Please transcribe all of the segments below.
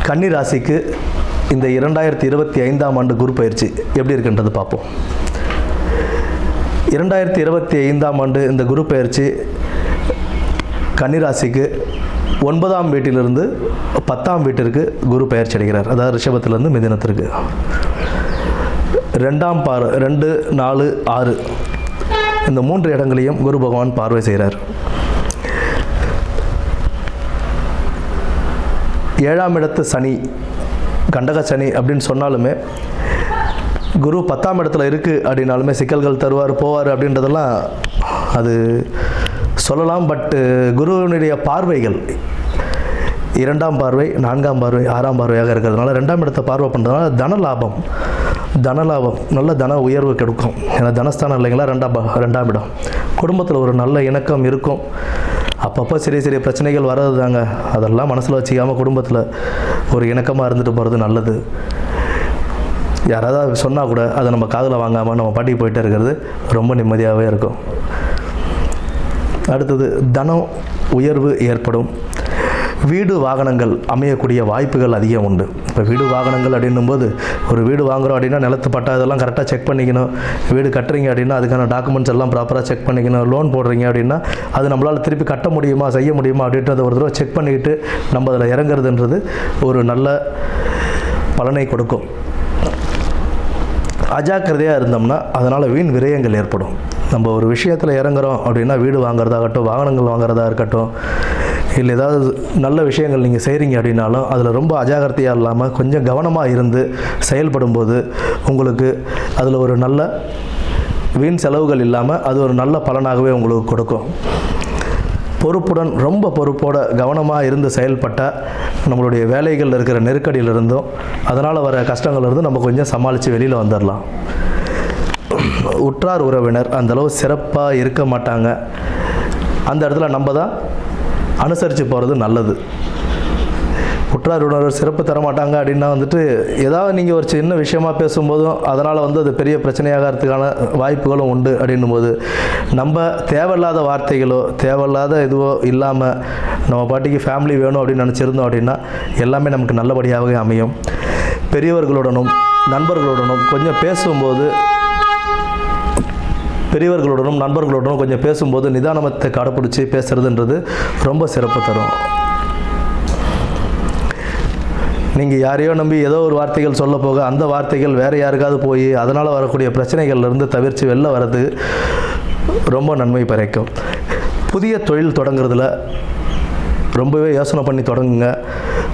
கன்னி ராசிக்கு இந்த 2025ஆம் ஆண்டு குரு பயிற்சி எப்படி இருக்குன்றது பார்ப்போம். 2025ஆம் ஆண்டு இந்த குரு பயிற்சி கன்னி ராசிக்கு 9ஆம் வீட்டிலிருந்து 10ஆம் வீட்டிற்கு குரு பயிற்சி அடைகிறார். அதாவது ரிஷபத்திலிருந்து மிதுனத்திற்கு 2ஆம் 2, 4, 6 இந்த 3 இடங்களையும் குரு பகவான் பார்வை செய்கிறார். 7ஆம் இடத்து சனி, கண்டக சனி அப்படின்னு சொன்னாலுமே, குரு 10ஆம் இடத்துல இருக்குது அப்படின்னாலுமே சிக்கல்கள் தருவார் போவார் அப்படின்றதெல்லாம் அது சொல்லலாம். பட்டு குருவினுடைய பார்வைகள் 2ஆம் பார்வை, 4ஆம் பார்வை, 6ஆம் பார்வையாக இருக்கிறதுனால 2ஆம் இடத்தை பார்வை பண்ணுறதுனால தனலாபம் நல்ல தன உயர்வு கிடைக்கும். ஏன்னா தனஸ்தானம் இல்லைங்களா 2ஆம் இடம். குடும்பத்தில் ஒரு நல்ல இணக்கம் இருக்கும். அப்பப்போ சிறிய பிரச்சனைகள் வர்றது தாங்க, அதெல்லாம் மனசில் வச்சுக்காமல் குடும்பத்தில் ஒரு இணக்கமாக இருந்துட்டு போகிறது நல்லது. யாராவது சொன்னால் கூட அதை நம்ம காதில் வாங்காமல் நம்ம பாட்டிக்கு போயிட்டே இருக்கிறது ரொம்ப நிம்மதியாகவே இருக்கும். அடுத்தது தனம் உயர்வு ஏற்படும். வீடு வாகனங்கள் அமையக்கூடிய வாய்ப்புகள் அதிகம் உண்டு. இப்போ வீடு வாகனங்கள் அப்படின்னும் போது, ஒரு வீடு வாங்குகிறோம் அப்படின்னா நிலத்து பட்டா இதெல்லாம் கரெக்டாக செக் பண்ணிக்கணும். வீடு கட்டுறீங்க அப்படின்னா அதுக்கான டாக்குமெண்ட்ஸ் எல்லாம் ப்ராப்பராக செக் பண்ணிக்கணும். லோன் போடுறீங்க அப்படின்னா அது நம்மளால் திருப்பி கட்ட முடியுமா, செய்ய முடியுமா அப்படின்றத ஒரு தடவை செக் பண்ணிக்கிட்டு நம்ம அதில் இறங்குறதுன்றது ஒரு நல்ல பலனை கொடுக்கும். அஜாக்கிரதையாக இருந்தோம்னா அதனால் வீண் விரயங்கள் ஏற்படும். நம்ம ஒரு விஷயத்தில் இறங்குறோம் அப்படின்னா, வீடு வாங்குறதாகட்டும், வாகனங்கள் வாங்குறதா இருக்கட்டும், இல்லை ஏதாவது நல்ல விஷயங்கள் நீங்கள் செய்கிறீங்க அப்படின்னாலும் அதில் ரொம்ப அஜாக்கிரதையாக இல்லாமல் கொஞ்சம் கவனமாக இருந்து செயல்படும்போது உங்களுக்கு அதில் ஒரு நல்ல வீண் செலவுகள் இல்லாமல் அது ஒரு நல்ல பலனாகவே உங்களுக்கு கொடுக்கும். பொறுப்புடன், ரொம்ப பொறுப்போட கவனமாக இருந்து செயல்பட்டால் நம்மளுடைய வேலைகளில் இருக்கிற நெருக்கடியிலிருந்தும் அதனால் வர கஷ்டங்கள்லேருந்து நம்ம கொஞ்சம் சமாளித்து வெளியில் வந்துடலாம். உற்றார் உறவினர் அந்தளவு சிறப்பாக இருக்க மாட்டாங்க. அந்த இடத்துல நம்ம தான் அனுசரித்து போகிறது நல்லது. உற்றார் உறவினர் சிறப்பு தரமாட்டாங்க அப்படின்னா ஏதாவது நீங்கள் ஒரு சின்ன விஷயமாக பேசும்போதும் அதனால் அது பெரிய பிரச்சனையாகிறதுக்கான வாய்ப்புகளும் உண்டு. அப்படின்னும் போது நம்ம தேவையில்லாத வார்த்தைகளோ தேவையில்லாத இதுவோ இல்லாமல் நம்ம பாட்டிக்கு ஃபேமிலி வேணும் அப்படின்னு நினச்சிருந்தோம் அப்படின்னா எல்லாமே நமக்கு நல்லபடியாகவே அமையும். பெரியவர்களுடனும் நண்பர்களுடனும் கொஞ்சம் பேசும்போது நிதானத்தை கடைப்பிடிச்சி பேசுறதுன்றது ரொம்ப சிறப்பு தரும். நீங்கள் யாரையோ நம்பி ஏதோ ஒரு வார்த்தைகள் சொல்ல போக அந்த வார்த்தைகள் வேறு யாருக்காவது போய் அதனால் வரக்கூடிய பிரச்சனைகள்லேருந்து தவிர்த்து வெளில வர்றது ரொம்ப நன்மை பயக்கும். புதிய தொழில் தொடங்குறதுல ரொம்பவே யோசனை பண்ணி தொடங்குங்க.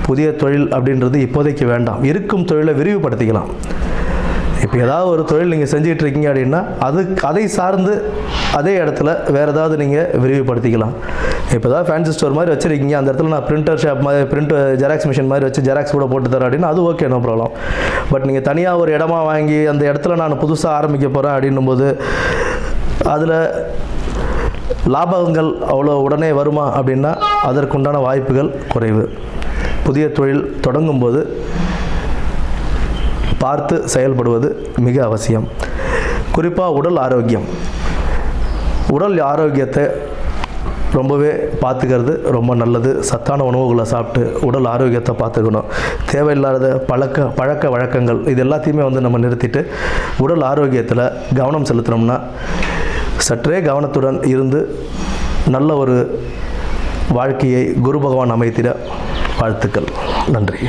புதிய தொழில் அப்படின்றது இப்போதைக்கு வேண்டாம். இருக்கும் தொழிலை விரிவுபடுத்திக்கலாம். இப்போ ஏதாவது ஒரு தொழில் நீங்கள் செஞ்சுட்டு இருக்கீங்க அப்படின்னா அதை சார்ந்து அதே இடத்துல வேறு ஏதாவது நீங்கள் விரிவுபடுத்திக்கலாம். இப்போ ஏதாவது ஃபேன்சி ஸ்டோர் மாதிரி வச்சுருக்கீங்க, அந்த இடத்துல நான் பிரிண்டர் ஷாப் மாதிரி ஜெராக்ஸ் மிஷின் மாதிரி வச்சு ஜெராக்ஸ் கூட போட்டு தரேன் அப்படின்னா அது ஓகே, நோ ப்ராப்ளம். பட் நீங்கள் தனியாக ஒரு இடமா வாங்கி அந்த இடத்துல நான் புதுசாக ஆரம்பிக்க போகிறேன் அப்படின்னும் போது அதில் லாபங்கள் அவ்வளோ உடனே வருமா அப்படின்னா அதற்குண்டான வாய்ப்புகள் குறைவு. புதிய தொழில் தொடங்கும்போது பார்த்து செயல்படுவது மிக அவசியம். குறிப்பாக உடல் ஆரோக்கியத்தை ரொம்பவே பார்த்துக்கிறது ரொம்ப நல்லது. சத்தான உணவுகளை சாப்பிட்டு உடல் ஆரோக்கியத்தை பார்த்துக்கணும். தேவையில்லாத பழக்க வழக்கங்கள் இது எல்லாத்தையுமே நம்ம நிறுத்திட்டு உடல் ஆரோக்கியத்தில் கவனம் செலுத்தினோம்னா சற்றே கவனத்துடன் இருந்து நல்ல ஒரு வாழ்க்கையை குரு பகவான் அமைத்திட வாழ்த்துக்கள். நன்றி.